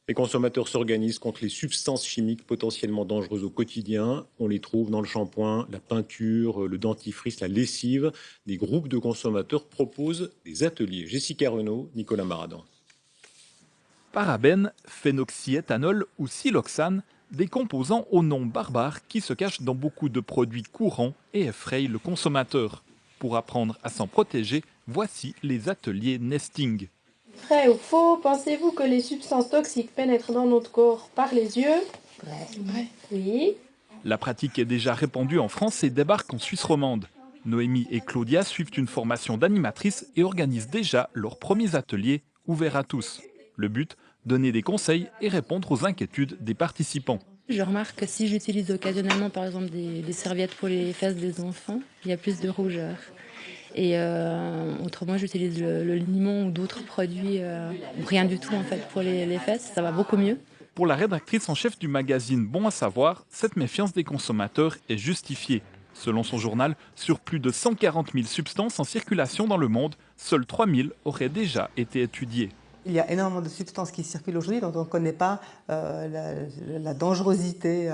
Les consommateurs s'organisent contre les substances chimiques potentiellement dangereuses au quotidien. On les trouve dans le shampoing, la peinture, le dentifrice, la lessive. Des groupes de consommateurs proposent des ateliers. Jessica Renaud, Nicolas Maradan. Parabènes, phénoxyéthanol ou siloxane, des composants au nom barbare qui se cachent dans beaucoup de produits courants et effrayent le consommateur. Pour apprendre à s'en protéger, voici les ateliers Nesting. Vrai ou faux, pensez-vous que les substances toxiques pénètrent dans notre corps par les yeux? Vrai. Oui. La pratique est déjà répandue en France et débarque en Suisse romande. Noémie et Claudia suivent une formation d'animatrice et organisent déjà leurs premiers ateliers ouverts à tous. Le but, donner des conseils et répondre aux inquiétudes des participants. Je remarque que si j'utilise occasionnellement par exemple des serviettes pour les fesses des enfants, il y a plus de rougeur. Et autrement j'utilise le limon ou d'autres produits, ou rien du tout en fait pour les fesses, ça va beaucoup mieux. Pour la rédactrice en chef du magazine Bon à savoir, cette méfiance des consommateurs est justifiée. Selon son journal, sur plus de 140 000 substances en circulation dans le monde, seules 3 000 auraient déjà été étudiées. Il y a énormément de substances qui circulent aujourd'hui dont on ne connaît pas la dangerosité.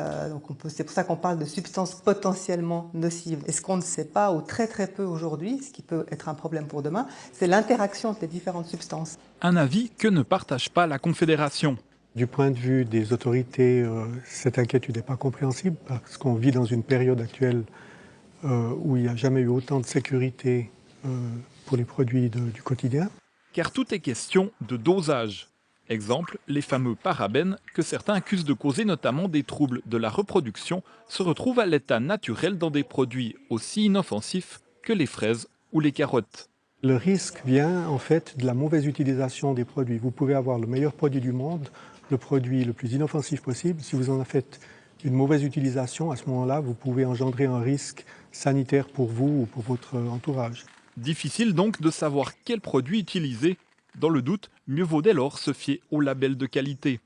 C'est pour ça qu'on parle de substances potentiellement nocives. Et ce qu'on ne sait pas, ou très très peu aujourd'hui, ce qui peut être un problème pour demain, c'est l'interaction entre les différentes substances. Un avis que ne partage pas la Confédération. Du point de vue des autorités, cette inquiétude n'est pas compréhensible parce qu'on vit dans une période actuelle où il n'y a jamais eu autant de sécurité pour les produits du quotidien. Car tout est question de dosage. Exemple, les fameux parabènes que certains accusent de causer notamment des troubles de la reproduction se retrouvent à l'état naturel dans des produits aussi inoffensifs que les fraises ou les carottes. Le risque vient en fait de la mauvaise utilisation des produits. Vous pouvez avoir le meilleur produit du monde, le produit le plus inoffensif possible. Si vous en faites une mauvaise utilisation, à ce moment-là, vous pouvez engendrer un risque sanitaire pour vous ou pour votre entourage. Difficile donc de savoir quel produit utiliser. Dans le doute, mieux vaut dès lors se fier au label de qualité.